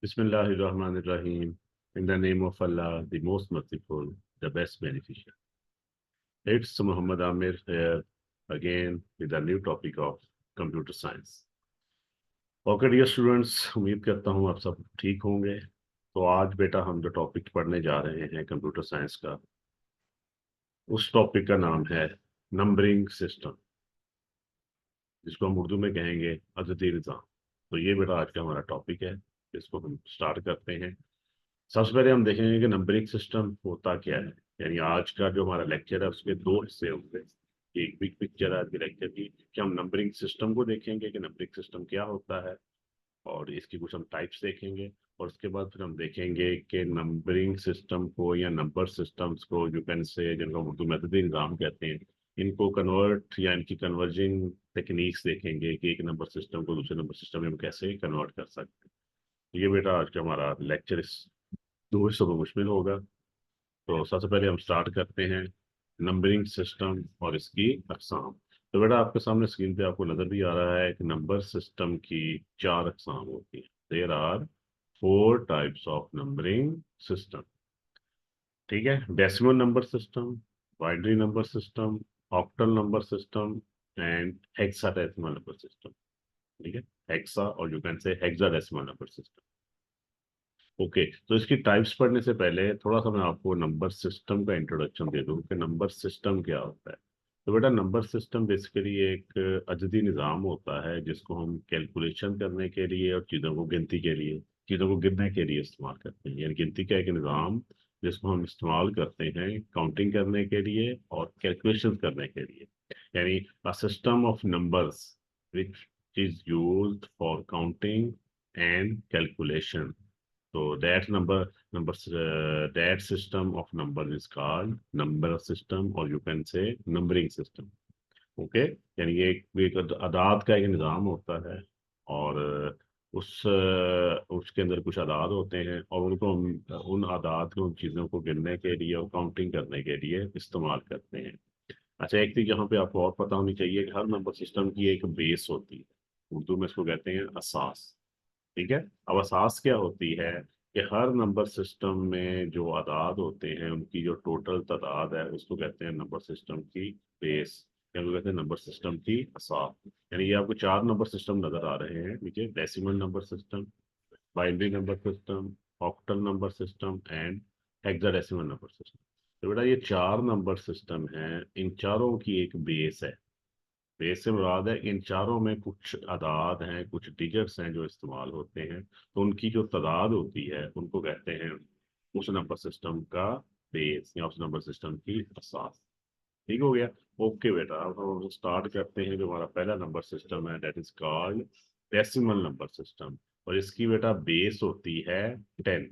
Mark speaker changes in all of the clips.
Speaker 1: Bismillahirrahmanirrahim. In the name of Allah, the most merciful, the best beneficiary. It's Muhammad Amir here again with a new topic of computer science. Okay dear students, उम्मीद करता हूँ आप सब ठीक होंगे। तो आज बेटा हम जो टॉपिक पढ़ने जा रहे हैं कंप्यूटर साइंस का, उस टॉपिक का नाम है नंबरिंग सिस्टम, जिसको हम उर्दू में कहेंगे अददी निज़ाम। तो ये बेटा आज का हमारा टॉपिक है, इसको हम स्टार्ट करते हैं। सबसे पहले हम देखेंगे कि नंबरिंग सिस्टम होता क्या है। यानी आज का जो हमारा लेक्चर है उसके दो हिस्से होंगे। एक बिग पिक्चर है आज के लेक्चर की कि हम नंबरिंग सिस्टम को देखेंगे कि नंबरिंग सिस्टम क्या होता है, और इसकी कुछ हम टाइप्स देखेंगे। और उसके बाद फिर हम देखेंगे कि नंबरिंग सिस्टम को या नंबर सिस्टम्स को जो कैन से जिनको हम उर्दू में अददी निज़ाम कहते हैं, इनको कन्वर्ट या इनकी कन्वर्जिंग टेक्निक्स देखेंगे कि एक नंबर सिस्टम को दूसरे नंबर सिस्टम में हम कैसे कन्वर्ट कर सकते हैं। ये बेटा आज का हमारा लेक्चर इस दो हिस्सों में मुश्मिल होगा। तो सबसे पहले हम स्टार्ट करते हैं नंबरिंग सिस्टम और इसकी अकसाम। तो बेटा आपके सामने स्क्रीन पे आपको नजर भी आ रहा है कि नंबर सिस्टम की चार अकसाम होती हैं। There are four types of numbering system. ठीक है, decimal number system, binary number system, octal number system and hexadecimal number system. ठीक है, हेक्सा और you can say hexadecimal number system. Okay, तो इसकी टाइप्स पढ़ने से पहले थोड़ा सा मैं आपको नंबर सिस्टम का इंट्रोडक्शन दे दूं कि नंबर सिस्टम क्या होता है। तो बेटा नंबर सिस्टम बेसिकली एक अददी निज़ाम होता है जिसको हम कैलकुलेशन करने के लिए और चीज़ों को गिनती के लिए, चीज़ों को गिनने के लिए इस्तेमाल करते हैं। यानी गिनती का एक निज़ाम जिसको हम इस्तेमाल करते हैं काउंटिंग करने के लिए और कैलकुलेशन करने के लिए। यानी a system of numbers which is used for counting and calculation. So that system of numbers is called number system, or you can say numbering system. Okay, यानी ये एक अदाद का एक निज़ाम होता है, और उसके अंदर कुछ अदाद होते हैं और उनको हम उन अदाद को, उन चीज़ों को गिनने के लिए और काउंटिंग करने के लिए इस्तेमाल करते हैं। अच्छा, एक चीज़ यहाँ पे आपको और पता होनी चाहिए कि हर नंबर सिस्टम की एक बेस होती है। उर्दू में इसको कहते हैं असास। ठीक है, अब असास क्या होती है कि हर नंबर सिस्टम में जो अदाद होते हैं उनकी जो टोटल तादाद है उसको कहते हैं नंबर सिस्टम की बेस, या उसको कहते हैं नंबर सिस्टम की असास। यानी ये आपको चार नंबर सिस्टम नजर आ रहे हैं नीचे: decimal number system, binary number system, octal number system and hexadecimal number system. तो बेटा ये चार नंबर सिस्टम हैं, इन चारों की एक बेस है। बेस से मुराद है इन चारों में कुछ अदाद हैं, कुछ डिजिट्स हैं जो इस्तेमाल होते हैं, तो उनकी जो तादाद होती है उनको कहते हैं उस नंबर सिस्टम का बेस या उस नंबर सिस्टम की असास। ठीक हो गया। ओके बेटा, अब हम स्टार्ट करते हैं। जो हमारा पहला नंबर सिस्टम है that is called decimal number system, और इसकी बेटा बेस होती है 10।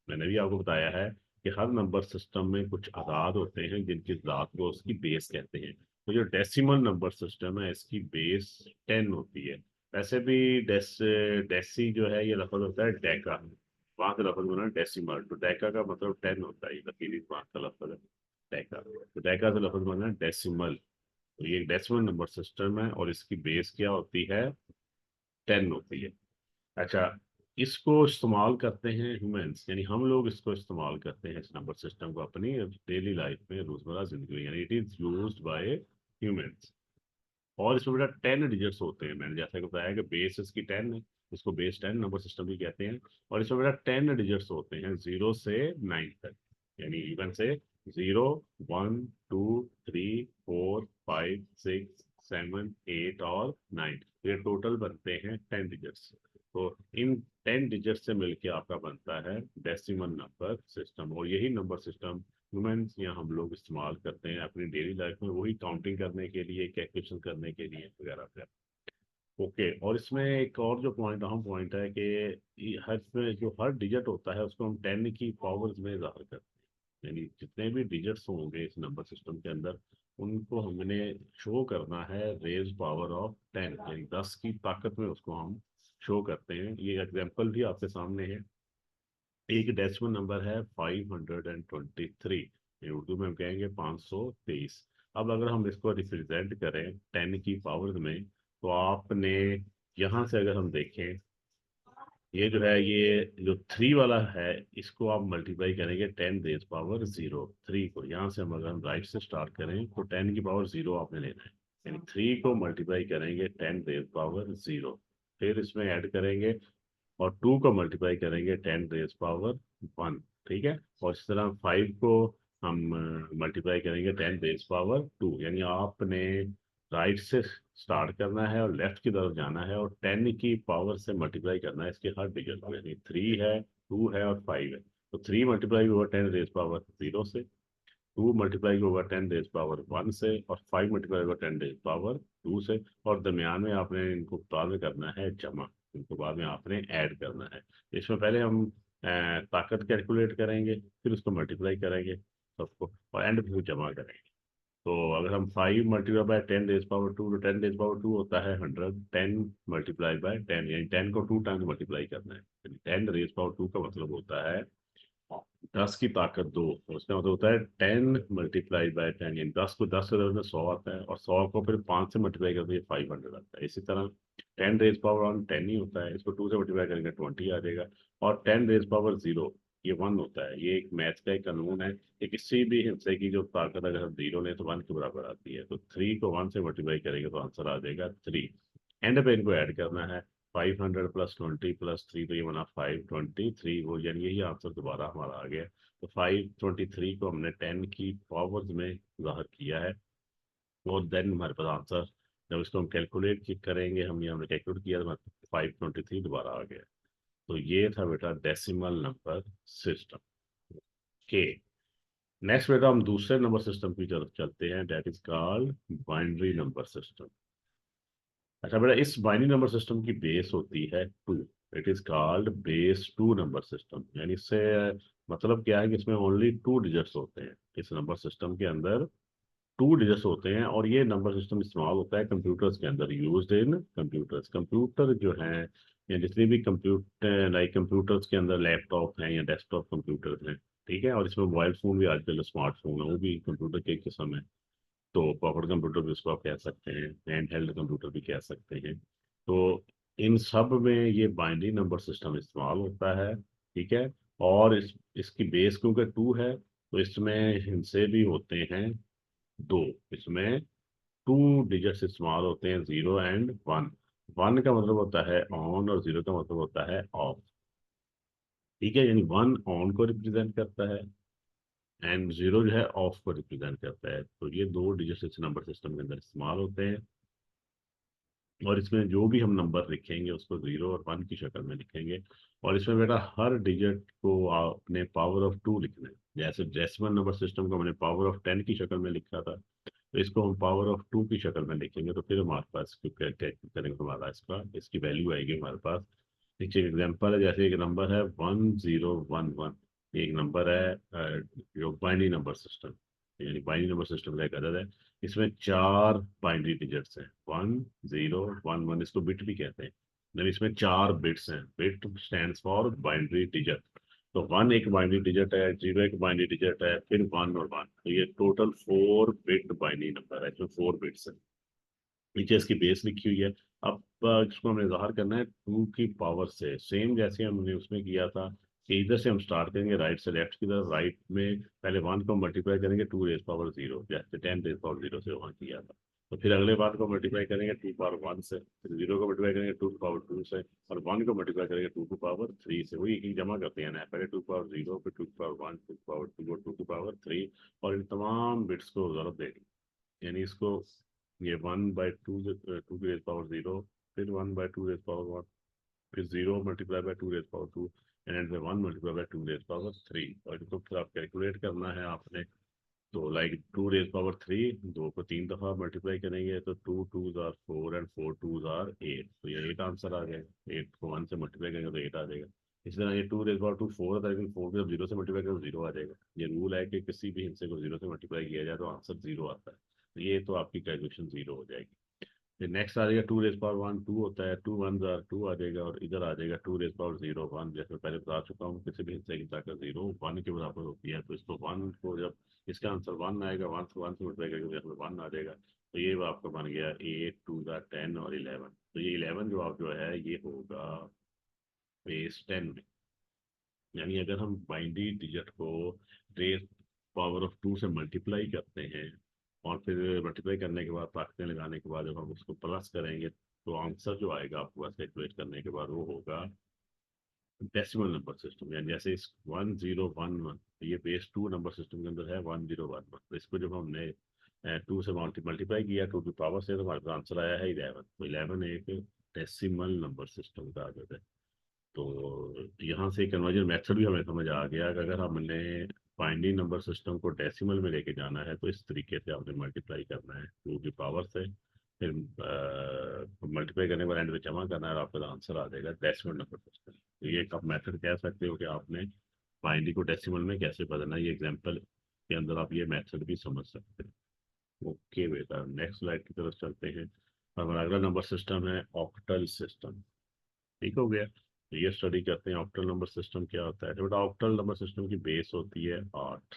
Speaker 1: मैंने भी आपको बताया है कि हर नंबर सिस्टम में कुछ आदाद होते हैं जिनकी तादाद को उसकी बेस कहते हैं। तो जो डेसिमल नंबर सिस्टम है इसकी बेस 10 होती है। वैसे भी डेसी जो है ये लफ्ज होता है डेका, वहां से लफ्ज बना डेसिमल, तो डेका का मतलब 10 होता है। ये लकीली बात का लफ्ज है डेका, तो डेका से लफ्ज बना डेसिमल। तो ये एक डेसिमल नंबर सिस्टम है और इसकी बेस क्या होती है? 10 होती है। अच्छा, इसको इस्तेमाल करते हैं ह्यूमंस, यानी हम लोग इसको इस्तेमाल करते हैं इस नंबर सिस्टम को अपनी डेली लाइफ में, रोजमर्रा जिंदगी में, यानी it is used by humans. और इसमें बेटा 10 डिजिट्स होते हैं। मैंने जैसा कि बताया कि बेस इसकी 10 है, इसको बेस 10 नंबर सिस्टम भी कहते हैं। और इसमें बेटा 10 डिजिट्स होते हैं 0 से 9 तक। यानी इवन से 0, 1, 2, 3, 4, 5, 6, 7, 8 और 9, ये टोटल बनते हैं 10 डिजिट्स। तो इन 10 डिजिट से मिलके आपका बनता है डेसिमल नंबर सिस्टम, और यही नंबर सिस्टम ह्यूमंस या हम लोग इस्तेमाल करते हैं अपनी डेली लाइफ में, वही काउंटिंग करने के लिए, कैलकुलेशन करने के लिए वगैरह वगैरह। ओके, और इसमें एक और जो पॉइंट, अहम पॉइंट है कि हर इसमें जो हर डिजिट होता है उसको हम 10 की पावर्स में इजाफा करते हैं। यानी जितने भी डिजिट्स होंगे इस नंबर सिस्टम के अंदर उनको हमने शो करना है रेज पावर ऑफ 10, यानी 10 की ताकत में उसको हम शो करते हैं। ये एग्जाम्पल भी आपके सामने है। एक डेसिमल नंबर है 523, उर्दू में हम कहेंगे 523। अब अगर हम इसको रिप्रेजेंट करें 10 की पावर में, तो आपने यहाँ से अगर हम देखें ये जो है, ये जो 3 वाला है, इसको आप मल्टीप्लाई करेंगे 10⁻⁻�0। 3 को यहाँ से हम अगर हम राइट से स्टार्ट करें तो 10⁻⁻�0 आपने लेना है, यानी 3 को मल्टीप्लाई करेंगे 10⁻⁻�0। फिर इसमें ऐड करेंगे और 2 को मल्टीप्लाई करेंगे 10⁻1। ठीक है, और इस तरह 5 को हम मल्टीप्लाई करेंगे 10⁻2। यानी आपने राइट से स्टार्ट करना है और लेफ्ट की तरफ जाना है और 10 की पावर से मल्टीप्लाई करना है इसके हर डिजिट को, यानी 3 है, 2 है और 5 है। तो 3 मल्टीप्लाई होगा 10⁻0 से, 2 मल्टीप्लाई होगा 10⁻1 से, और 5 मल्टीप्लाई होगा 10⁻2 से। और दरमियान में आपने इनको बाद में करना है जमा, इनको बाद में आपने ऐड करना है। इसमें पहले हम ताकत कैलकुलेट करेंगे, फिर उसको मल्टीप्लाई करेंगे सबको, और एंड में जमा करेंगे। तो अगर हम 5 मल्टीप्लाई बाय 10⁻2, तो 10⁻2 होता है 100। 10 मल्टीप्लाई बाय 10, यानी 10 को 2 टाइम्स मल्टीप्लाई करना है। 10⁻2 का मतलब होता है 10 की ताकत 2। उसका मतलब होता है 10 × 10 यानी 10 को 10 से में 100 आता है, और 100 को फिर 5 से मल्टीप्लाई करते हैं 500 आता है। इसी तरह 10⁻1 10 ही होता है, इसको 2 से मल्टीप्लाई करेंगे 20 आ जाएगा। और 10⁻0 ये 1 होता है। ये एक मैथ का एक कानून है कि किसी भी हिस्से की जो ताकत अगर हम 0 लें तो 1 के बराबर आती है। तो 3 को 1 से मल्टीप्लाई करेंगे तो आंसर आ जाएगा 3। एंड पे इनको ऐड करना है, 500 + 20 + 3, तो ये बना 523। वो यानी यही आंसर दोबारा हमारा आ गया। तो 523 को हमने 10 की पावर्स में ज़ाहिर किया है, और देन हमारे पास आंसर, जब इसको हम कैलकुलेट करेंगे, हम ये हमने कैलकुलेट किया तो 523 दोबारा आ गया। तो ये था बेटा डेसिमल नंबर सिस्टम के। नेक्स्ट बेटा हम दूसरे नंबर सिस्टम की तरफ चलते हैं, that is called binary number system. अच्छा बेटा, इस बाइनरी नंबर सिस्टम की बेस होती है 2। It is called base 2 number system. यानी इससे मतलब क्या है कि इसमें ओनली 2 डिजिट्स होते हैं। इस नंबर सिस्टम के अंदर 2 डिजिट्स होते हैं, और ये नंबर सिस्टम इस्तेमाल होता है कंप्यूटर्स के अंदर, यूज्ड इन कंप्यूटर्स। कंप्यूटर जो हैं, या जितने भी कंप्यूटर, लाइक कंप्यूटर्स के अंदर लैपटॉप हैं या डेस्कटॉप कंप्यूटर हैं, ठीक है, और इसमें मोबाइल फोन भी, आजकल स्मार्टफोन है, वो भी कंप्यूटर के एक किस्म है। तो पॉकेट कंप्यूटर भी उसको आप कह सकते हैं, हैंड हेल्ड कंप्यूटर भी कह सकते हैं। तो इन सब में ये बाइनरी नंबर सिस्टम इस्तेमाल होता है। ठीक है, और इसकी बेस क्योंकि 2 है, तो इसमें हिस्से भी होते हैं 2। इसमें 2 डिजिट्स इस्तेमाल होते हैं, 0 और 1। 1 का मतलब होता है ऑन, और 0 का मतलब होता है ऑफ। ठीक है, यानी 1 ऑन को रिप्रेजेंट करता है, एंड 0 जो है ऑफ को रिप्रेजेंट करता है। तो ये 2 डिजिट्स इस नंबर सिस्टम के अंदर इस्तेमाल होते हैं। और इसमें जो भी हम नंबर लिखेंगे उसको 0 और 1 की शक्ल में लिखेंगे। और इसमें बेटा हर डिजिट को आपने पावर ऑफ 2 लिखना है। जैसे डेसिमल नंबर सिस्टम को हमने पावर ऑफ 10 की शक्ल में लिखा था, तो इसको हम पावर ऑफ 2 की शक्ल में लिखेंगे, तो फिर हमारे पास करेंगे हमारा इसका, इसकी वैल्यू आएगी हमारे पास। नीचे एक एग्जाम्पल है, जैसे एक नंबर है 1011। एक नंबर है जो बाइनरी नंबर सिस्टम, यानी बाइनरी नंबर सिस्टम का एक अदद है। इसमें 4 बाइनरी डिजिट्स हैं, 1011, इसको बिट भी कहते हैं। मतलब इसमें 4 बिट्स हैं। Bit stands for binary digit. तो 1 एक बाइनरी डिजिट है, 0 एक बाइनरी डिजिट है, फिर 1 और 1, तो ये टोटल 4 बिट बाइनरी नंबर है, इसमें 4 बिट्स है। नीचे इसकी बेस लिखी हुई है। अब इसको हमने ज़ाहिर करना है 2 की पावर से, सेम जैसे हमने उसमें किया था कि इधर से हम स्टार्ट करेंगे राइट से लेफ्ट की तरफ। राइट में पहले 1 को मल्टीप्लाई करेंगे 2⁻0, जैसे 10⁻0 से वहाँ किया था। तो फिर अगले बार को मल्टीप्लाई करेंगे 2 पावर 1 से, फिर 0 को मल्टीप्लाई करेंगे 2 पावर 2 से, और 1 को मल्टीप्लाई करेंगे 2 पावर 3 से। वही एक जमा करते हैं ना, पहले 2 पावर 0, फिर 2 पावर 1, 2 पावर 2 और 2 पावर 3। और इन तमाम बिट्स को जरूरत देगी, यानी इसको ये 1/2 2 की रेज पावर 0, फिर 1/2 रेज पावर 1, फिर 0 multiply by 2 raise power 2, end में 1 मल्टीप्लाई बाय 2 रेज पावर 3। और इसको फिर आप कैलकुलेट करना है आपने। तो लाइक 2 रेज पावर 3, 2 को 3 दफ़ा मल्टीप्लाई करेंगे तो 2 2s are 4 and 4 2s are 8, तो ये 8 आंसर आ गया। 8 को 1 से मल्टीप्लाई करेंगे तो 8 आ जाएगा। इसी तरह ये 2 रेज पावर 2 4 होता है, लेकिन 4 को जब 0 से मल्टीप्लाई करें तो 0 आ जाएगा। ये रूल है कि किसी भी हिस्से को 0 से मल्टीप्लाई किया जाए तो आंसर 0 आता है। तो ये तो आपकी कैलकुलेशन 0 हो जाएगी। फिर नेक्स्ट आ जाएगा 2 रेज पावर 1 2 होता है, 2 1s आर 2 आ जाएगा, और इधर आ जाएगा 2 रेज पावर 0 1। जैसे मैं पहले बता चुका हूँ, किसी भी हिस्से की ताकत 0 1 के बराबर होती है। तो इसको 1 को जब इसका आंसर 1 आएगा, 1 से मल्टीप्लाई करके तो 1 आ जाएगा। तो ये आपका बन गया 8 2 10 और 11। तो ये 11 जवाब जो है ये होगा बेस 10 में। यानी अगर हम बाइनरी डिजिट को रेज पावर ऑफ 2 से मल्टीप्लाई करते हैं और फिर मल्टीप्लाई करने के बाद ताकतें लगाने के बाद जब हम उसको प्लस करेंगे तो आंसर जो आएगा आपको बस कैलकुलेट करने के बाद वो होगा डेसिमल नंबर सिस्टम। यानी जैसे इस 1011, ये बेस 2 नंबर सिस्टम के अंदर है 1011, तो इसको जब हमने 2 से मल्टीप्लाई किया 2 की पावर से तो हमारे पास आंसर आया है 11। तो 11 एक डेसिमल नंबर सिस्टम का आदत है। तो यहाँ से कन्वर्जन मेथड भी हमें समझ आ गया कि अगर हमने बाइनरी नंबर सिस्टम को डेसिमल में लेके जाना है तो इस तरीके से आपने मल्टीप्लाई करना है 2 की पावर से, फिर मल्टीप्लाई करने के बाद एंड में जमा करना है और आपका आंसर आ जाएगा डेसिमल नंबर सिस्टम। तो ये एक आप मेथड कह सकते हो कि आपने बाइनरी को डेसिमल में कैसे बदलना है। ये एग्जाम्पल के अंदर आप ये मेथड भी समझ सकते हैं। ओके बेटा, नेक्स्ट स्लाइड की तरफ चलते हैं। हमारा अगला नंबर सिस्टम है ऑक्टल सिस्टम। ठीक हो गया, तो ये स्टडी करते हैं ऑक्टल नंबर सिस्टम क्या होता है। तो बेटा ऑक्टल नंबर सिस्टम की बेस होती है 8।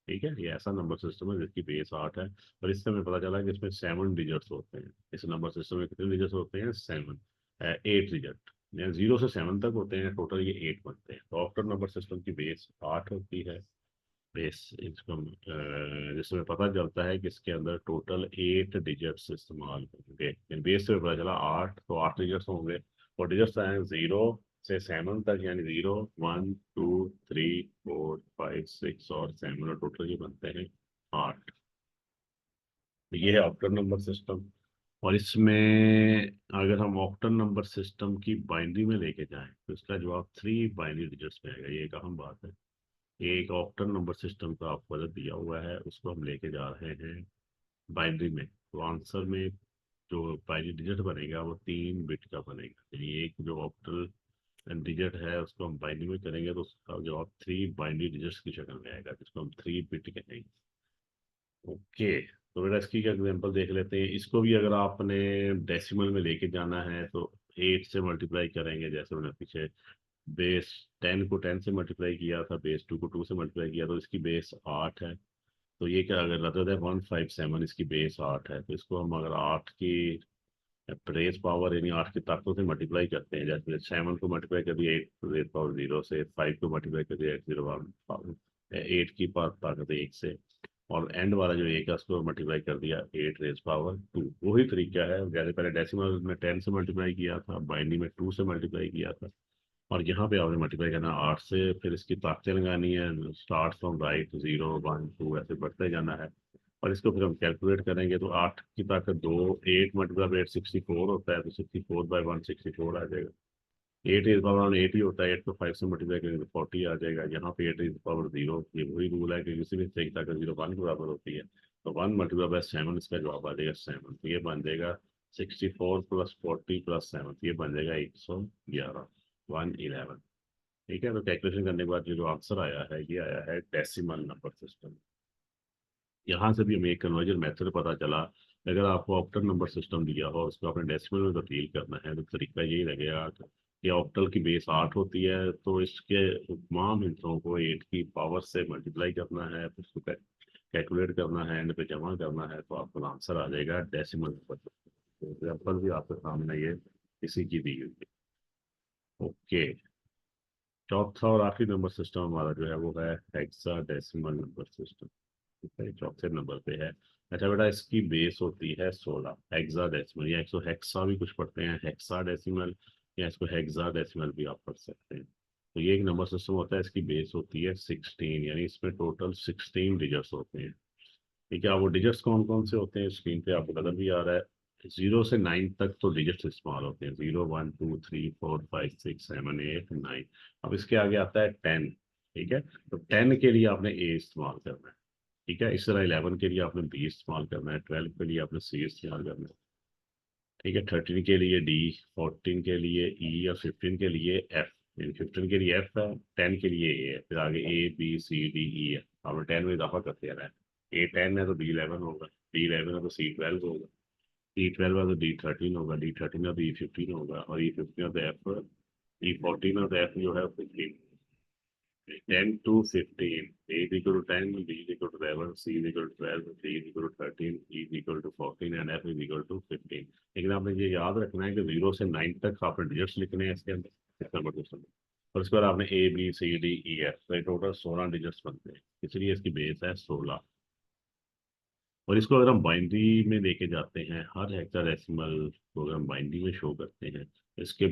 Speaker 1: ठीक है, ये ऐसा नंबर सिस्टम है जिसकी बेस 8 है। और इससे हमें पता चला कि इसमें 7 डिजिट्स होते हैं। इस नंबर सिस्टम में कितने डिजिट्स होते हैं? 7, 8 डिजिट। 0 से 7 तक होते हैं, टोटल ये 8 बनते हैं। तो ऑक्टल नंबर सिस्टम की बेस 8 होती है। बेस इसको जिसमें पता चलता है कि इसके अंदर टोटल 8 डिजिट्स इस्तेमाल होंगे। बेस से पता चला 8, तो 8 डिजिट्स होंगे। और डिजिट्स आए 0 से 7 तक, यानी 0, 1, 2, 3, 4, 5, 6 और 7, और टोटल ये बनते हैं 8। ये है ऑक्टल नंबर सिस्टम। और इसमें अगर हम ऑक्टल नंबर सिस्टम की बाइनरी में लेके जाएं तो इसका जवाब 3 बाइनरी डिजिट्स में आएगा। ये एक अहम बात है। एक ऑक्टल नंबर सिस्टम का आपको अगर दिया हुआ है उसको हम लेके जा रहे हैं बाइनरी में, तो आंसर में जो बाइनरी डिजिट बनेगा वो 3 बिट का बनेगा। यानी एक जो ऑक्टल डिजिट है उसको हम बाइनरी में करेंगे तो उसका जवाब 3 बाइनरी डिजिट्स की शक्ल में आएगा, जिसको हम 3 बिट कहेंगे। ओके, तो बेटा इसकी क्या एग्जांपल देख लेते हैं। इसको भी अगर आपने डेसिमल में लेके जाना है तो 8 से मल्टीप्लाई करेंगे। जैसे मैंने पीछे बेस 10 को 10 से मल्टीप्लाई किया था, बेस 2 को 2 से मल्टीप्लाई किया, तो इसकी बेस 8 है। तो ये क्या, अगर रदद है 157, इसकी बेस 8 है, तो इसको हम अगर 8 की रेज पावर यानी 8 की ताकतों से मल्टीप्लाई करते हैं, जैसे 7 को मल्टीप्लाई कर दिया 8 रेज पावर 0 से, 5 को मल्टीप्लाई कर दिया 8 की ताकत 1 से, और एंड वाला जो एक है उसको मल्टीप्लाई कर दिया 8 रेज पावर 2। वही तरीका है, जैसे पहले डेसिमल में 10 से मल्टीप्लाई किया था, बाइनरी में 2 से मल्टीप्लाई किया था, और यहाँ पे आपने मल्टीप्लाई करना 8 से, फिर इसकी ताकतें लगानी है, स्टार्ट फ्रॉम राइट 0, 1, 2 ऐसे बढ़ते जाना है। और इसको फिर हम कैलकुलेट करेंगे तो 8 की ताकत 2, 8 मल्टीप्लाई 8 64 होता है, तो 64/164 आ जाएगा। 8 इज पावर 8 ही होता है, 8 को 5 से मल्टीप्लाई करेंगे तो 40 आ जाएगा। यहाँ पे 8 इज पावर 0, ये वही रूल है कि किसी भी सही ताकत 0 1 के बराबर होती है। तो 1 मल्टीप्लाई बाय 7, इसका जवाब आ जाएगा 7। तो ये बन जाएगा 64 + 40 + 7, ये बन जाएगा 111, 111। ठीक है, तो कैलकुलेशन करने के बाद जो आंसर आया है ये आया है डेसिमल नंबर सिस्टम। यहाँ से भी हमें एक कन्वर्जन मेथड पता चला। अगर आपको ऑक्टल नंबर सिस्टम दिया हो उसको आपने डेसिमल में तब्दील करना है तो तरीका यही लगेगा कि ऑक्टल की बेस 8 होती है, तो इसके तमाम हिस्सों को 8 की पावर से मल्टीप्लाई करना है, फिर उसको कैलकुलेट करना है, एंड पे जमा करना है, तो आपको आंसर आ जाएगा डेसिमल नंबर। तो एग्जाम्पल भी आपके सामने ये इसी की दी हुई है। ओके, चौथा और आखिरी नंबर सिस्टम हमारा जो है वो है हेक्साडेसिमल नंबर सिस्टम। ठीक है, चौथे नंबर पे है। अच्छा बेटा, इसकी बेस होती है 16। हेक्साडेसिमल या इसको हेक्सा भी कुछ पढ़ते हैं, हेक्साडेसिमल, या इसको हेक्साडेसिमल भी आप पढ़ सकते हैं। तो ये एक नंबर सिस्टम होता है, इसकी बेस होती है 16, यानी इसमें टोटल 16 डिजिट्स होते हैं। ठीक है, अब वो डिजिट्स कौन कौन से होते हैं स्क्रीन पे आपको नजर भी आ रहा है। 0 से 9 तक तो डिजिट्स इस्तेमाल होते हैं, 0, 1, 2, 3, 4, 5, 6, 7, 8, 9। अब इसके आगे आता है 10। ठीक है, तो 10 के लिए आपने ए इस्तेमाल करना है। ठीक है, इस तरह 11 के लिए आपने बी इस्तेमाल करना है, 12 के लिए आपने सी इस्तेमाल करना है। ठीक है, 13 के लिए डी, 14 के लिए ई, और 15 के लिए एफ। 15 के लिए एफ है, 10 के लिए ए है, फिर आगे A B C D E है। आपने 10 में इजाफा करते रहना है। ए 10 है तो डी 11 होगा, डी 11 है तो सी 12 होगा, सी 12 है तो डी 13 होगा, डी 13 है तो ई 15 होगा, और ई 15 है तो एफ, ई 14 है तो एफ जो है 15। 10 to 15, A is equal to 10, B is equal to 11, C is equal to 12, D is equal to 13, E is equal to 14 and F is equal to 15। लेकिन आपने ये याद रखना है कि 0 से 9 तक आपने डिजिट्स लिखने हैं इसके अंदर। इस नंबर सिस्टम में। और इसके बाद आपने ABCDEF, तो टोटल 16 डिजिट्स बनते हैं, इसलिए इसकी बेस है 16। और इसको अगर हम बाइनरी में लेके जाते हैं, हर हेक्साडेसिमल को अगर हम बाइनरी में शो करते हैं, इसके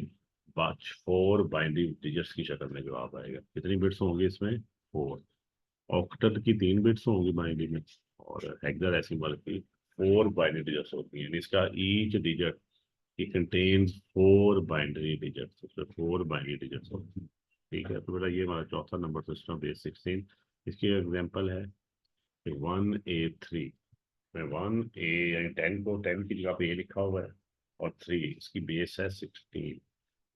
Speaker 1: बाद 4 बाइनरी डिजिट्स की शक्ल में जवाब आएगा। कितनी बिट्स होंगी इसमें? 4। ऑक्टल की 3 बिट्स होंगी बाइनरी में, और हेक्साडेसिमल की 4 बाइनरी डिजिट्स होती हैं। इसका each digit it contains 4 binary digits, उसमें 4 binary digits होते हैं। ठीक है, तो बेटा ये हमारा चौथा नंबर सिस्टम बेस 16। इसकी एग्जांपल है 1A3 में 1A यानी 10 को 10 की जगह पे ये लिखा हुआ है, और 3 इसकी बेस है 16।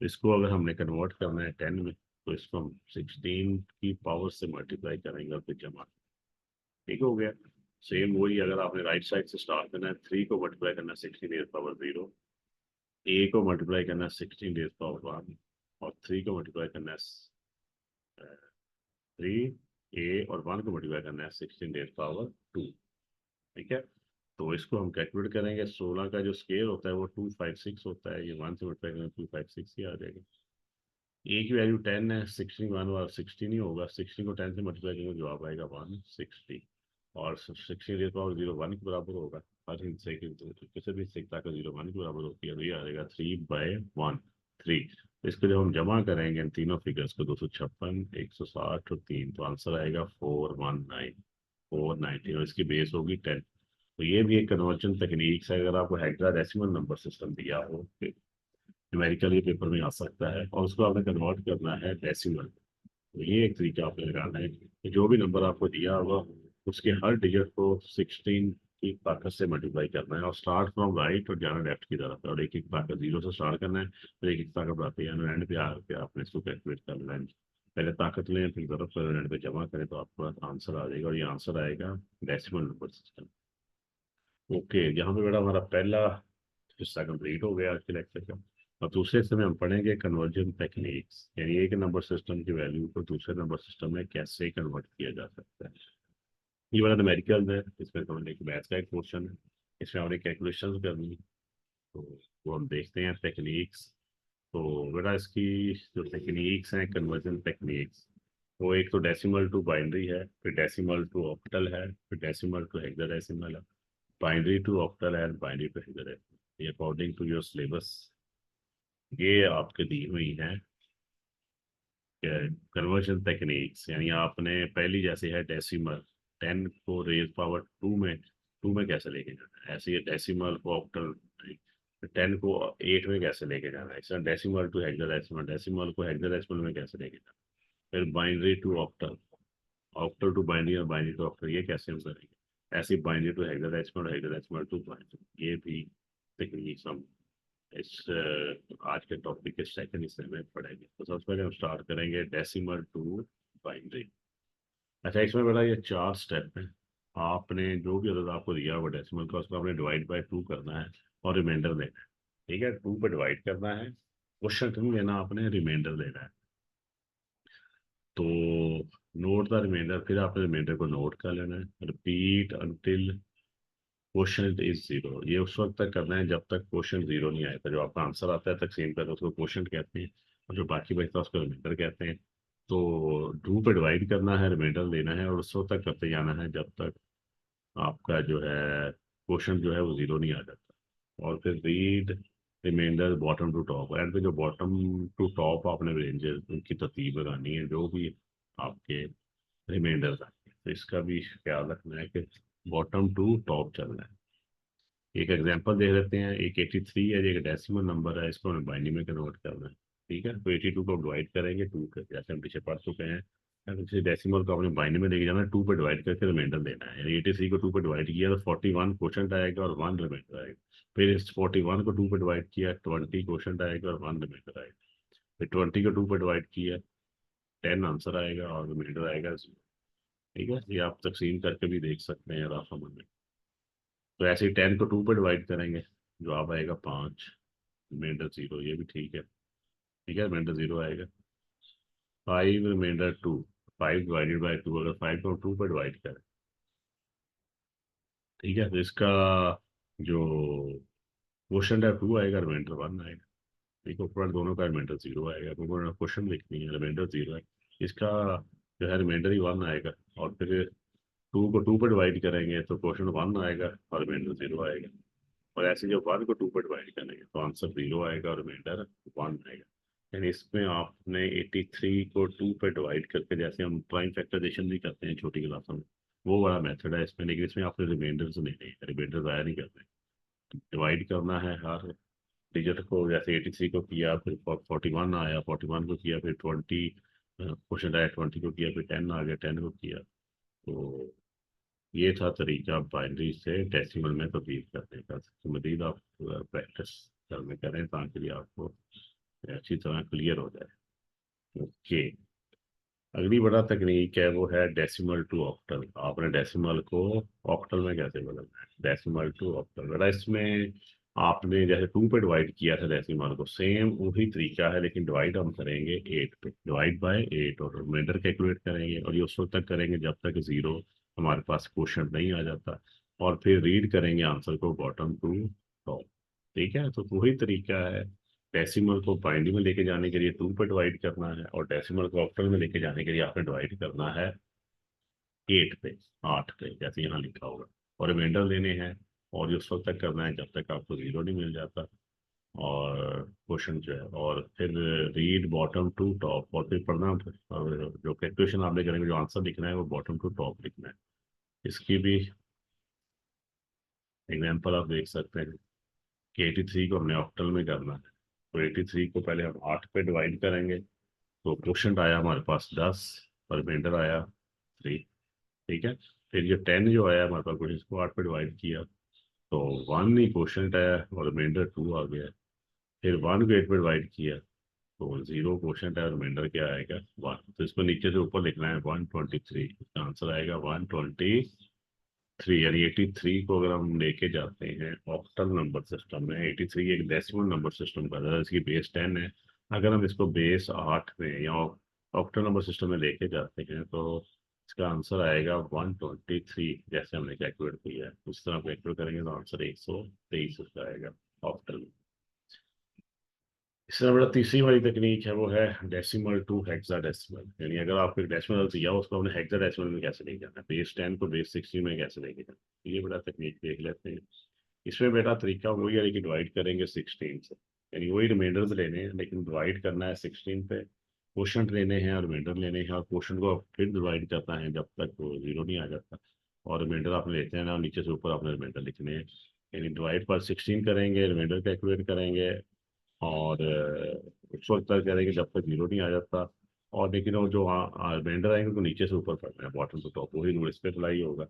Speaker 1: इसको अगर हमने कन्वर्ट करना है 10 में, तो इसको हम 16 की पावर से मल्टीप्लाई करेंगे और फिर जमा। ठीक हो गया। सेम वही, अगर आपने राइट साइड से स्टार्ट करना है, 3 को मल्टीप्लाई करना है 16 रेज़ पावर 0, ए को मल्टीप्लाई करना है 16 रेज़ पावर 1, और 3 को मल्टीप्लाई करना है 3A, और 1 को मल्टीप्लाई करना है 16 रेज़ पावर 2। ठीक है, तो इसको हम कैलकुलेट करेंगे। 16 का जो स्केयर होता है वो 256 होता है, ये 1 से मल्टीप्लाई करेंगे 256 ही आ जाएगा। ए की वैल्यू 10 है, 16 1 और 16 ही होगा, 16 को 10 से मल्टीप्लाई करेंगे जवाब आएगा 160। और 16 रेज़ पावर 0 1 के बराबर होगा, हर हिस्से की किसी भी सिक्का का 0 1 के बराबर होती है, तो ये आ जाएगा 3/1 3। इसको जब हम जमा करेंगे इन तीनों फिगर्स को, 256 160 और 3, तो आंसर आएगा 419 490, और इसकी बेस होगी 10। तो ये भी एक कन्वर्जन तकनीक है। अगर आपको हेक्साडेसिमल नंबर सिस्टम दिया हो, न्यूमेरिकल ये पेपर में आ सकता है, और उसको आपने कन्वर्ट करना है डेसिमल, तो ये एक तरीका आपने लगाना है कि जो भी नंबर आपको दिया होगा उसके हर डिजिट को 16 की ताकत से मल्टीप्लाई करना है, और स्टार्ट फ्रॉम राइट और जाना लेफ्ट की तरफ है, और एक एक ताकत 0 से स्टार्ट करना है, फिर एक एक ताकत बढ़ाते हैं, एंड पे आके आपने इसको कैलकुलेट करना है। पहले ताकत लें, फिर तरफ पर एंड पे जमा करें, तो आपके पास आंसर आ जाएगा, और ये आंसर आएगा डेसिमल नंबर सिस्टम। ओके, यहाँ पे बेटा हमारा पहला हिस्सा कंप्लीट हो गया आज के लेक्चर का। और दूसरे हिस्से में हम पढ़ेंगे कन्वर्जन टेक्निक्स, यानी एक नंबर सिस्टम की वैल्यू को दूसरे नंबर सिस्टम में कैसे कन्वर्ट किया जा सकता है। ये वाला न्यूमेरिकल है, इसमें समझने की मैथ्स का एक पोर्शन है, इसमें हमारी कैलकुलेशन करनी है। तो वो हम देखते हैं टेक्निक्स। तो बेटा इसकी जो टेक्निक्स हैं कन्वर्जन टेक्निक्स, वो एक तो डेसिमल टू बाइनरी है, फिर डेसिमल टू ऑक्टल है, फिर डेसिमल टू हेक्साडेसिमल है, बाइनरी टू ऑक्टल है, बाइनरी टू हेक्साडेसिमल। ये अकॉर्डिंग टू योर सिलेबस ये आपके दी हुई हैं कन्वर्जन टेक्निक्स। यानी आपने पहली जैसे है डेसिमल, 10 को रेज पावर 2 में कैसे लेके जाना है, ऐसे ही डेसिमल को ऑक्टल 10 को 8 में कैसे लेके जाना है, ऐसा डेसिमल टू हेक्साडेसिमल, डेसिमल को हेक्साडेसिमल में कैसे लेके जाना है, फिर binary to octal, octal to binary, और बाइनरी टू ऑक्टल, ये कैसे हम करेंगे। ऐसे बाइनरी टू हेक्साडेसिमल और हेक्साडेसिमल टू बाइनरी, ये भी टेक्निक्स हम इस आज के टॉपिक के सेकंड हिस्से में पढ़ेंगे। तो सबसे पहले हम स्टार्ट करेंगे डेसिमल टू बाइनरी। अच्छा, इसमें बड़ा ये 4 स्टेप है। आपने जो भी अदद आपको दिया हुआ डेसिमल का, उसको आपने डिवाइड बाय 2 करना है और रिमाइंडर लेना है। ठीक है, 2 पे डिवाइड करना है, क्वेश्चन नहीं लेना, आपने रिमाइंडर लेना है। तो नोट द रिमाइंडर, फिर आपने रिमाइंडर को नोट कर लेना है। रिपीट अंटिल क्वेश्चन इज 0, ये उस वक्त तक करना है जब तक क्वेश्चन 0 नहीं आएगा। जो आपका आंसर आता है तकसीम करके उसको क्वेश्चन कहते हैं, और जो बाकी बचता है उसको रिमाइंडर कहते हैं। तो 2 पे डिवाइड करना है, रिमाइंडर लेना है, और उस वक्त तक करते जाना है जब तक आपका जो है क्वेश्चन जो है वो 0 नहीं आ जाता। और फिर read remainder bottom to top, end पे जो बॉटम टू टॉप आपने रेंजेस उनकी तरतीब लगानी है, जो भी आपके रिमाइंडर आए, तो इसका भी ख्याल रखना है कि बॉटम टू टॉप चलना है। एक एग्जांपल देख लेते हैं। एक 83 है, एक डेसिमल नंबर है, इसको हमें बाइनरी में कन्वर्ट करना है। ठीक है, तो 82 को डिवाइड करेंगे 2 कर, जैसे हम पीछे पढ़ चुके हैं। अगर किसी डेसिमल को अपने बाइनरी में लेके जाना है, 2 पे डिवाइड करके रिमाइंडर देना है। यानी 83 को 2 पे डिवाइड किया तो 41 क्वेश्चन आएगा और 1 रिमाइंडर आएगा। फिर इस 41 को 2 पे डिवाइड किया, 20 क्वेश्चन आएगा और 1 रिमाइंडर आएगा। फिर 20 को 2 पे डिवाइड किया, 10 आंसर आएगा और रिमाइंडर आएगा 0। ठीक है, ये आप तकसीम करके भी देख सकते हैं रफ समझ में। तो ऐसे ही 10 को 2 पे डिवाइड करेंगे, जवाब आएगा 5, रिमाइंडर 0, ये भी ठीक है। ठीक है, रिमाइंडर 0 आएगा। 5 रिमाइंडर 2, 5 डिवाइडेड बाई 2, अगर 5 को 2 पे डिवाइड करें, ठीक है, तो इसका जो क्वेश्चन है 2 आएगा, रिमाइंडर 1 आएगा। ठीक है, ऊपर दोनों का रिमाइंडर 0 आएगा, क्योंकि क्वेश्चन लिखनी है, रिमाइंडर 0 है, इसका जो है रिमाइंडर ही 1 आएगा। और फिर 2 को 2 पर डिवाइड करेंगे तो क्वेश्चन 1 आएगा और रिमाइंडर 0 आएगा। और ऐसे जब 1 को 2 पर डिवाइड करेंगे तो आंसर 0 आएगा और रिमाइंडर 1 आएगा। यानी इसमें आपने 83 को 2 पर डिवाइड करके, जैसे हम प्राइम फैक्टराइजेशन भी करते हैं छोटी क्लासों में, वो वाला मेथड है इसमें। लेकिन इसमें आपने रिमाइंडर्स लेने हैं, रिमाइंडर ज़ाया नहीं करने, डिवाइड करना है हर डिजिट को। जैसे 83 को किया, फिर 41 आया, 41 को किया, फिर 20 क्वेश्चन आया, 20 को किया, फिर 10 आ गया, 10 को किया। तो ये था तरीका बाइनरी से डेसिमल में तब्दील करने का। तो मजीद आप प्रैक्टिस करने करें ताकि आपको अच्छी तरह क्लियर हो जाए। ओके, अगली बड़ा तकनीक है वो है डेसिमल टू ऑक्टल। आपने डेसिमल को ऑक्टल में कैसे बदलना है, डेसिमल टू ऑक्टल। बेटा इसमें आपने जैसे 2 पे डिवाइड किया था डेसिमल को, सेम वही तरीका है, लेकिन डिवाइड हम करेंगे 8 पे, डिवाइड बाय 8, और रिमाइंडर कैलकुलेट करेंगे, और ये उस वक्त तक करेंगे जब तक 0 हमारे पास क्वेश्चन नहीं आ जाता। और फिर रीड करेंगे आंसर को बॉटम टू टॉप। ठीक है, तो वही तरीका है। डेसिमल को बाइनरी में लेके जाने के लिए 2 पे डिवाइड करना है, और डेसिमल को ऑक्टल में लेके जाने के लिए आपने डिवाइड करना है 8 पे, 8 पे, जैसे यहाँ लिखा होगा। और रिमाइंडर लेने हैं, और ये उस वक्त तक करना है जब तक आपको 0 नहीं मिल जाता, और क्वेश्चन जो है, और फिर रीड बॉटम टू टॉप, और फिर पढ़ना। और जो कैलकुलेशन आपने करेंगे, जो आंसर लिखना है वो बॉटम टू टॉप लिखना है। इसकी भी एग्जाम्पल आप देख सकते हैं कि 83 को हमने ऑक्टल में करना है। तो 83 को पहले हम 8 पे डिवाइड करेंगे, तो क्वेश्चन आया हमारे पास 10, और रिमाइंडर आया 3। ठीक है, फिर ये 10 जो आया हमारे पास, क्वेश्चन को 8 पे डिवाइड किया तो 1 ही क्वेश्चन आया, और रिमाइंडर 2 आ गया। फिर 1 को 8 पे डिवाइड किया तो 0 क्वेश्चन आया, रिमाइंडर क्या आएगा 1। तो इसको नीचे से ऊपर लिखना है 123, इसका आंसर आएगा 123। यानी 83 को अगर हम लेके जाते हैं ऑक्टल नंबर सिस्टम में, 83 एक डेसिमल नंबर सिस्टम का है, इसकी बेस 10 है। अगर हम इसको बेस 8 में या ऑक्टल नंबर सिस्टम में लेके जाते हैं तो इसका आंसर आएगा 123, जैसे हमने कैलकुलेट किया है उस तरह कैलकुलेट करेंगे तो आंसर 123 उसका आएगा ऑक्टल। इससे बड़ा तीसरी वाली तकनीक है वो है डेसिमल टू हेक्साडेसिमल। यानी अगर आपको एक डेसिमल दिया उसको हमने हेक्साडेसिमल में कैसे लेके जाना है, बेस 10 को बेस 16 में कैसे लेके जाना है, ये बड़ा तकनीक देख लेते हैं। इसमें बेटा तरीका वही है, लेकिन डिवाइड करेंगे 16 से। यानी वही रिमाइंडर्स लेने हैं, लेकिन डिवाइड करना है 16 पे। क्वेश्चन लेने हैं और रिमाइंडर लेने हैं, और क्वेश्चन को फिर डिवाइड करना है जब तक वो 0 नहीं आ जाता। और रिमाइंडर आपने लेते हैं ना, और नीचे से ऊपर आपने रिमाइंडर लिखने हैं। यानी डिवाइड पर 16 करेंगे, रिमाइंडर कैलकुलेट करेंगे, और उस वक्त तक करेंगे जब तक 0 नहीं आ जाता। और लेकिन वो जो रिमाइंडर आएंगे तो नीचे से ऊपर पढ़ना है, बॉटम टू टॉप, वही रूल इस पर अप्लाई होगा।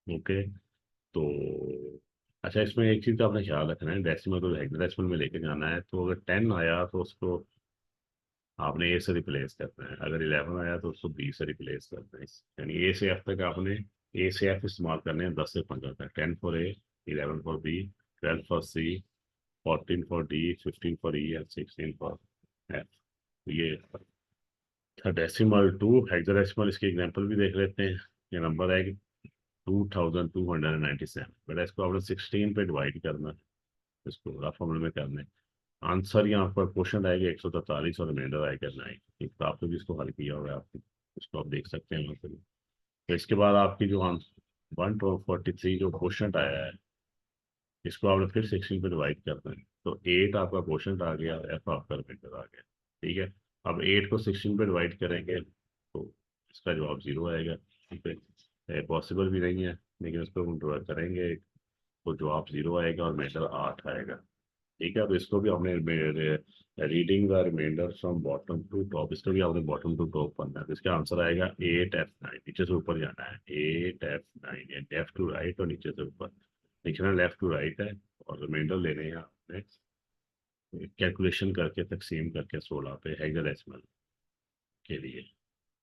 Speaker 1: ओके, तो अच्छा, इसमें एक चीज़ का आपने ख्याल रखना है, डेसिमल को हेक्साडेसिमल में लेके जाना है तो अगर 10 आया तो उसको आपने ए से रिप्लेस करना है, अगर 11 आया तो उसको बी से रिप्लेस करना है। यानी ए से एफ तक आपने ए से एफ इस्तेमाल करने हैं 10 से 15 तक, 10 for A, 11 for B, 12 for C, 14 for D, 15 for E, and 16 for F. ये था डेसिमल टू हेक्साडेसिमल। इसके एग्जांपल भी देख लेते हैं। ये नंबर है 2297, बेटा इसको आपने 16 पे डिवाइड करना है, इसको रफ फॉर्मूले में करना है। आंसर यहाँ पर क्वेश्चन आएगा 143 और रिमाइंडर आएगा 9। एक तो आपने भी इसको हल किया हुआ है, आपको इसको आप देख सकते हैं वहाँ पर। तो इसके बाद आपकी जो 143 जो क्वेश्चन आया है, इसको आपने फिर 16 पे डिवाइड करना है, तो 8 आपका क्वेश्चन आ गया, एफ आपका रिमाइंडर आ गया। ठीक है, अब 8 को 16 पे डिवाइड करेंगे तो इसका जवाब 0 आएगा। ठीक है, पॉसिबल भी नहीं है, लेकिन उसको हम ड्रा करेंगे तो जवाब 0 आएगा और रिमाइंडर 8 आएगा। ठीक है, तो इसको भी हमने reading the remainder from bottom to top, इसको भी आपने बॉटम टू टॉप पढ़ना है। तो इसका आंसर आएगा 8F9, नीचे से ऊपर जाना है 8F9, लेफ्ट टू राइट और नीचे से ऊपर लिखना, लेफ्ट टू राइट है। और रिमाइंडर लेने हैं आपने कैलकुलेशन करके तकसीम करके 16 पे हेक्साडेसिमल के लिए।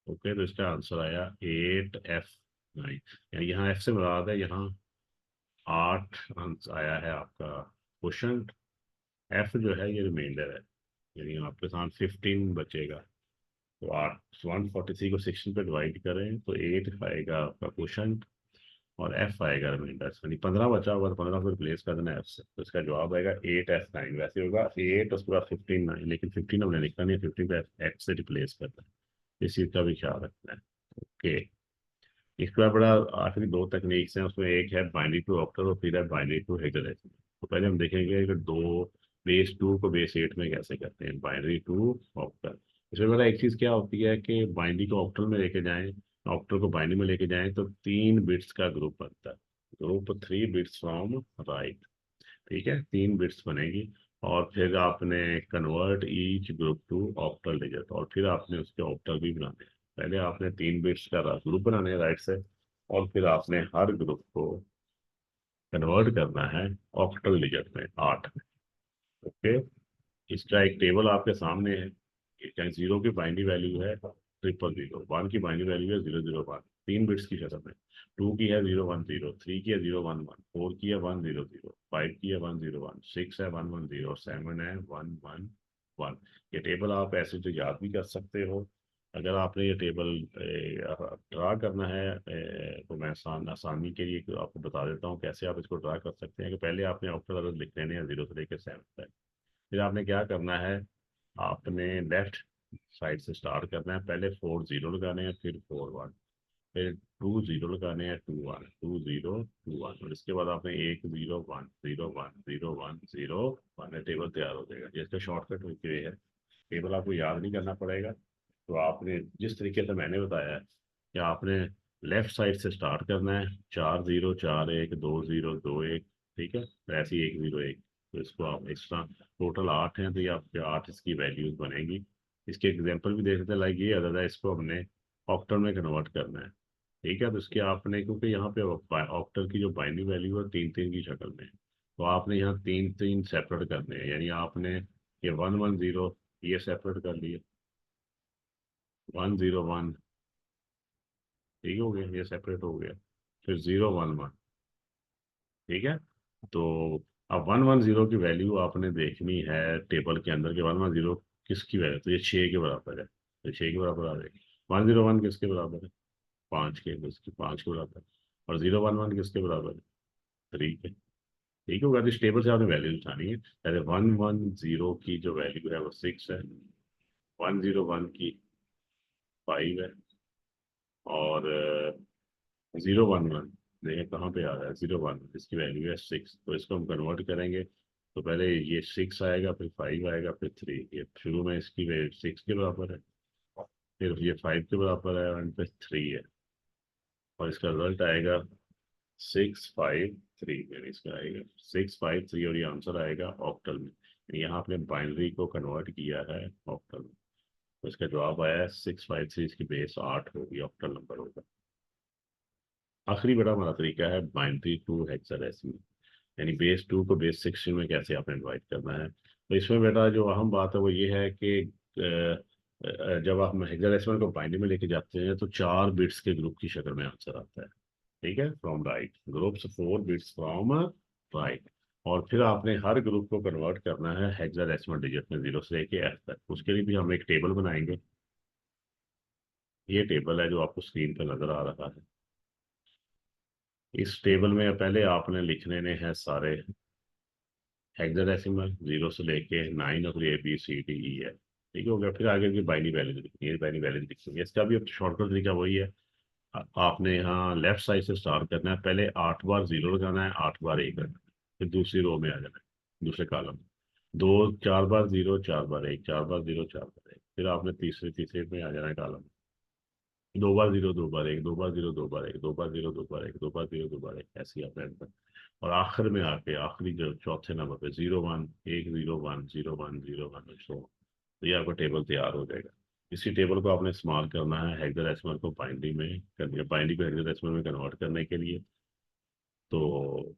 Speaker 1: ओके, तो इसका आंसर आया 8F9। यानी यहाँ एफ से मुराद है यहाँ 8 आंसर आया है आपका क्वेश्चन। एफ जो है ये रिमाइंडर है, यानी आपके साथ 15 बचेगा। तो 8 143 को 16 पे डिवाइड करें तो 8 आएगा आपका क्वेश्चन, और एफ आएगा रिमाइंडर, यानी 15 बचा होगा तो 15 को रिप्लेस कर देना एफ से, तो इसका जवाब आएगा 8F9। वैसे होगा 8 उसके बाद 15 9, लेकिन 15 हमने लिखा नहीं है, 15 को एफ से रिप्लेस करना है, इस चीज़ का भी ख्याल रखना है। ओके, इसके बाद बड़ा आखिरी दो तकनीक्स हैं, उसमें एक है बाइनरी टू ऑक्टल और फिर है बाइनरी टू हेक्साडेसिमल। तो पहले हम देखेंगे कि दो बेस 2 को बेस 8 में कैसे करते हैं, बाइनरी टू ऑक्टल। इसमें बड़ा एक चीज़ क्या होती है कि बाइनरी को ऑक्टल में लेके जाएं, ऑक्टल को बाइनरी में लेके जाएं तो 3 बिट्स का ग्रुप बनता है, ग्रुप 3 बिट्स फ्रॉम राइट। ठीक है, 3 बिट्स बनेगी, और फिर आपने convert each group to octal digit, और फिर आपने उसके ऑक्टल भी बनाने हैं। पहले आपने 3 बिट्स का ग्रुप बनाने हैं राइट से, और फिर आपने हर ग्रुप को कन्वर्ट करना है ऑक्टल डिजिट में, 8 में। ओके, इसका एक टेबल आपके सामने है, चाहे 0 की बाइनरी वैल्यू है 000, 1 की बाइनरी वैल्यू है 001, 3 बिट्स की शक्ल में, 2 की है 010, 3 की है 011, 4 की है 100, 5 की है 101, 6 है 110, और 7 है 111। ये टेबल आप ऐसे तो याद भी कर सकते हो। अगर आपने ये टेबल ड्रा करना है तो मैं आसानी के लिए आपको बता देता हूँ कैसे आप इसको ड्रा कर सकते हैं। कि पहले आपने ऑक्टल अदद लिख लेने हैं 0 से लेकर 7 तक। फिर आपने क्या करना है, आपने लेफ्ट साइड से स्टार्ट करना है, पहले 4 0 लगाने हैं, फिर 4 1, फिर 2 0 लगाने हैं, 2 1 2 0 2 1, और इसके बाद आपने 1 0 1 0 1 0 1 0 1, टेबल तैयार हो जाएगा। जिसका शॉर्टकट होती है, टेबल आपको याद नहीं करना पड़ेगा। तो आपने जिस तरीके से मैंने बताया है कि आपने लेफ्ट साइड से स्टार्ट करना है, 4 0 4 1 2 0 2 1, ठीक है, तो ऐसे ही 1 0 1, तो इसको आप एक्स्ट्रा, टोटल 8 हैं तो ये आपके 8 इसकी वैल्यूज बनेगी। इसके एग्जांपल भी देख सकते हैं, लाइक ये अदद है, इसको हमने ऑक्टल में कन्वर्ट करना है। ठीक है, तो इसके आपने, क्योंकि यहाँ पे ऑक्टल की जो बाइनरी वैल्यू है 3 3 की शक्ल में है, तो आपने यहाँ 3 3 सेपरेट करने हैं, यानी आपने ये 1 1 0 ये सेपरेट कर लिए, 1 0 1, ठीक हो गया, ये सेपरेट हो गया, फिर 0 1 1, ठीक है। तो अब 1 1 0 की वैल्यू आपने देखनी है टेबल के अंदर के, 1 1 0 किसकी वैल्यू, तो ये 6 के बराबर है, तो 6 के बराबर आ जाएगी। 1 0 1 किसके बराबर है, 5 के, किसके 5 के बराबर है। और 0 1 1 किसके बराबर है, 3 के। ठीक होगा, तो इस टेबल से आपने वैल्यू उठानी है। पहले 1 1 0 की जो वैल्यू है वो 6 है, 1 0 1 की 5 है, और 0 1 1 देखें कहाँ पे आ रहा है, 0 1, इसकी वैल्यू है 6, तो इसको हम कन्वर्ट करेंगे। तो पहले ये 6 आएगा, फिर 5 आएगा, फिर 3, ये शुरू में इसकी वैल्यू 6 के बराबर है, फिर ये 5 के बराबर है, और फिर 3 है, और इसका रिजल्ट आएगा 6 5 3, यानी इसका आएगा 6 5 3, और ये आंसर आएगा ऑक्टल में। यानी यहाँ आपने बाइनरी को कन्वर्ट किया है ऑक्टल में, तो इसका जवाब आया है 6 5 3, इसकी बेस 8 होगी, ऑक्टल नंबर होगा। आखिरी बड़ा हमारा तरीका है बाइनरी टू हेक्साडेसिमल, यानी बेस 2 को बेस 16 में कैसे आपने डिवाइड करना है। तो इसमें बेटा जो अहम बात है वो ये है कि जब आप हेक्साडेसिमल को बाइनरी में लेके जाते हैं तो 4 बिट्स के ग्रुप की शक्ल में आंसर आता है। ठीक है, from right groups, 4 bits from right, और फिर आपने हर ग्रुप को कन्वर्ट करना है हेक्साडेसिमल डिजिट में 0 से लेके एफ तक। उसके लिए भी हम एक टेबल बनाएंगे, ये टेबल है जो आपको स्क्रीन पर नजर आ रहा है। इस टेबल में पहले आपने लिख लेने हैं सारे हेक्साडेसिमल 0 से लेके 9, और A B C D E है, ठीक हो गया। फिर आगे की बाइनरी वैल्यू लिखनी है, बाइनरी वैल्यू लिखेंगे, इसका भी अब शॉर्टकट तरीका वही है। आपने यहाँ लेफ्ट साइड से स्टार्ट करना है, पहले 8 बार 0 लगाना है, 8 बार 1 लगाना है, फिर दूसरी रो में आ जाना है, दूसरे कॉलम में, 4 बार 0 4 बार 1, 4 बार 0 4 बार 1, फिर आपने तीसरे तीसरे में आ जाना है कॉलम, 2 बार 0 2 बार 1, 2 बार 0 2 बार 1, 2 बार 0 2 बार 1, 2 बार 0 2 बार 1, ऐसे ही आपने enter। और आखिर में आके आखिरी जो चौथे नंबर पे 0 1 1 0 1 0 1 0 1 शो, तो ये आपका टेबल तैयार हो जाएगा। इसी टेबल को आपने इस्तेमाल करना है हेक्साडेसिमल को बाइनरी में करने, बाइनरी को हेक्साडेसिमल में कन्वर्ट करने के लिए। तो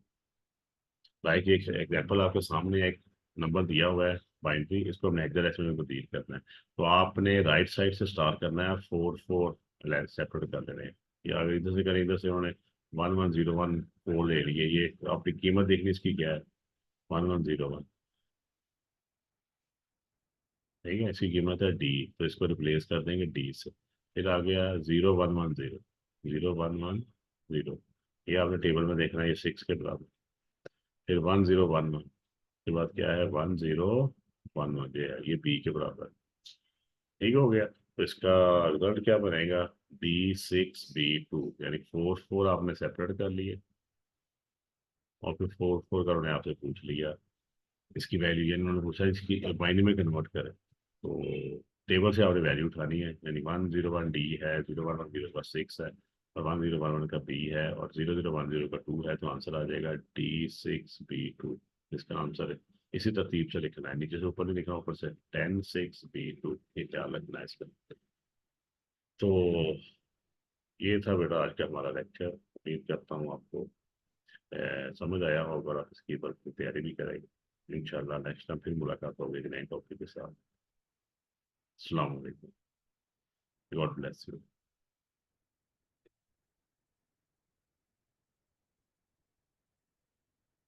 Speaker 1: लाइक एक एग्जांपल आपके सामने एक नंबर दिया हुआ है बाइनरी, इसको हमने हेक्साडेसिमल में तब्दील करना है। तो आपने राइट साइड से स्टार्ट करना है, 4 4 सेपरेट कर देने हैं, या इधर से करें, इधर से उन्होंने 1 1 0 1 4 ले लिए, ये आपकी कीमत देखनी इसकी क्या है, 1 1 0 1, ठीक है, इसकी कीमत है डी, तो इसको रिप्लेस कर देंगे डी से। फिर आ गया 0 1 1 0, 0 1 1 0, ये आपने टेबल में देखना है, ये 6 के बराबर। फिर 1011 के बाद क्या है, 1011, ये बी के बराबर। ठीक हो गया। तो इसका रिजल्ट क्या बनेगा, B6B2, यानी 4 4 आपने सेपरेट कर लिए और फिर 4 4 का उन्होंने आपसे पूछ लिया। इसकी वैल्यू, यानी उन्होंने पूछा इसकी बाइनरी में कन्वर्ट करें, तो टेबल से आपने वैल्यू उठानी है, यानी 101D है, 0110 का 6 है, और 1011 का बी है, और 0010 का 2 है, तो आंसर आ जाएगा D6B2। इसका आंसर है। इसी तरतीब से लिखना है, नीचे से ऊपर नहीं लिखना, ऊपर से 10 6B2, ये क्या लगना है इसका। तो ये था बेटा आज का हमारा लेक्चर। उम्मीद करता हूँ आपको समझ आया होगा, और आप इसकी बल्कि तैयारी भी करेंगे। इंशाल्लाह नेक्स्ट टाइम फिर मुलाकात होगी एक नए टॉपिक के साथ। अस्सलाम वालेकुम। God bless you.